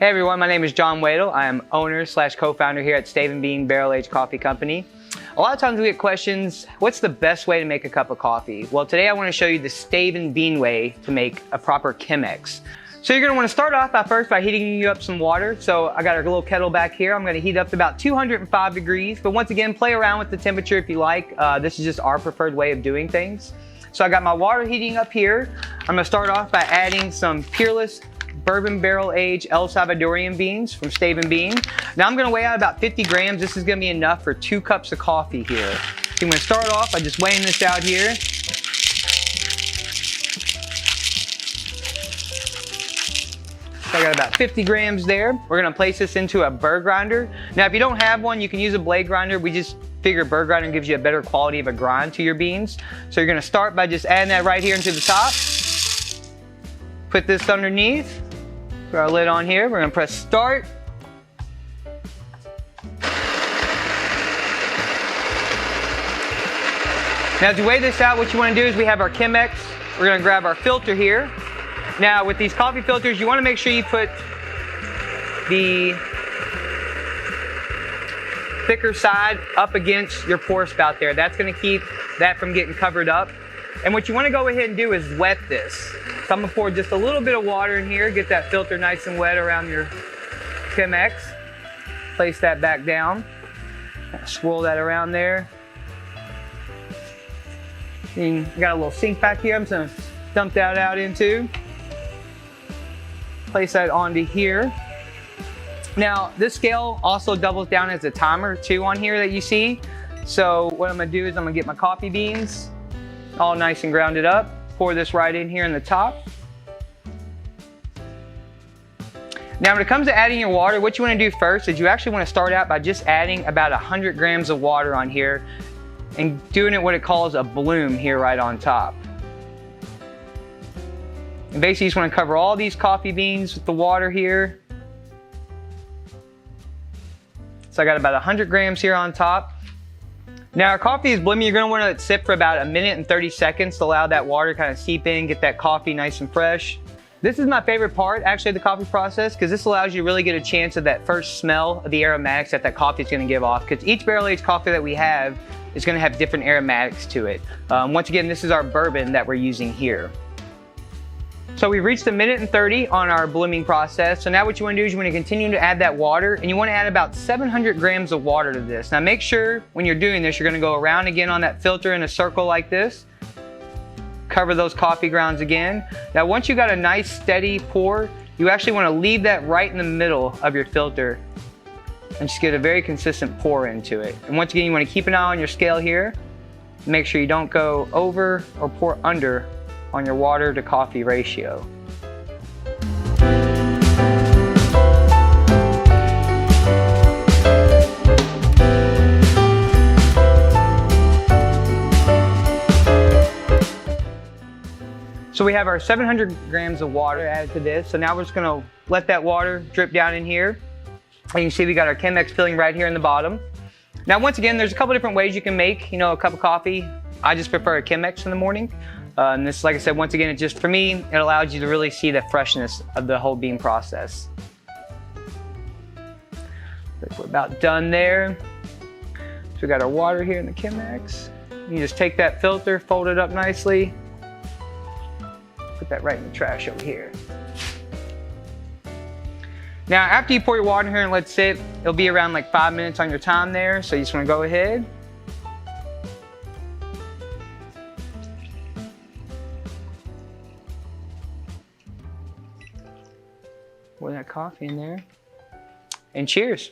Hey everyone, my name is John Wadell. I am owner / co-founder here at Stave and Bean Barrel-Aged Coffee Company. A lot of times we get questions, what's the best way to make a cup of coffee? Well, today I want to show you the Stave and Bean way to make a proper Chemex. So you're going to want to start off by heating you up some water. So I got a little kettle back here. I'm going to heat up to about 205 degrees. But once again, play around with the temperature if you like. This is just our preferred way of doing things. So I got my water heating up here. I'm going to start off by adding some Peerless Bourbon barrel-aged El Salvadorian beans from Stave and Bean. Now I'm going to weigh out about 50 grams. This is going to be enough for 2 cups of coffee here. So I'm going to start off by just weighing this out here. So I got about 50 grams there. We're going to place this into a burr grinder. Now if you don't have one, you can use a blade grinder. We just figure burr grinder gives you a better quality of a grind to your beans. So you're going to start by just adding that right here into the top. Put this underneath. Put our lid on here. We're going to press start. Now to weigh this out, what you want to do is we have our Chemex. We're going to grab our filter here. Now with these coffee filters, you want to make sure you put the thicker side up against your pour spout there. That's going to keep that from getting covered up. And what you want to go ahead and do is wet this. So I'm going to pour just a little bit of water in here, get that filter nice and wet around your Chemex. Place that back down. Swirl that around there. And got a little sink back here. I'm just going to dump that out into. Place that onto here. Now this scale also doubles down as a timer too on here that you see. So what I'm going to do is I'm going to get my coffee beans all nice and grounded up. Pour this right in here in the top. Now when it comes to adding your water, what you want to do first is you actually want to start out by just adding about 100 grams of water on here and doing it what it calls a bloom here right on top. And basically you just want to cover all these coffee beans with the water here. So I got about 100 grams here on top. Now our coffee is blooming. You're going to want to let it sit for about 1 minute and 30 seconds to allow that water to kind of seep in, get that coffee nice and fresh. This is my favorite part actually of the coffee process because this allows you to really get a chance of that first smell of the aromatics that coffee is going to give off, because each barrel-aged coffee that we have is going to have different aromatics to it. Once again, this is our bourbon that we're using here. So we've reached 1 minute and 30 on our blooming process. So now what you want to do is you want to continue to add that water, and you want to add about 700 grams of water to this. Now make sure when you're doing this, you're going to go around again on that filter in a circle like this. Cover those coffee grounds again. Now once you got a nice steady pour, you actually want to leave that right in the middle of your filter and just get a very consistent pour into it. And once again, you want to keep an eye on your scale here. Make sure you don't go over or pour under on your water to coffee ratio. So we have our 700 grams of water added to this. So now we're just going to let that water drip down in here. And you can see we got our Chemex filling right here in the bottom. Now once again, there's a couple different ways you can make, a cup of coffee. I just prefer a Chemex in the morning. And this, like I said, once again, it just, for me, it allows you to really see the freshness of the whole bean process. We're about done there. So we got our water here in the Chemex. You just take that filter, fold it up nicely. Put that right in the trash over here. Now, after you pour your water in here and let it sit, it'll be around like 5 minutes on your time there. So you just want to go ahead. Pour that coffee in there. And cheers.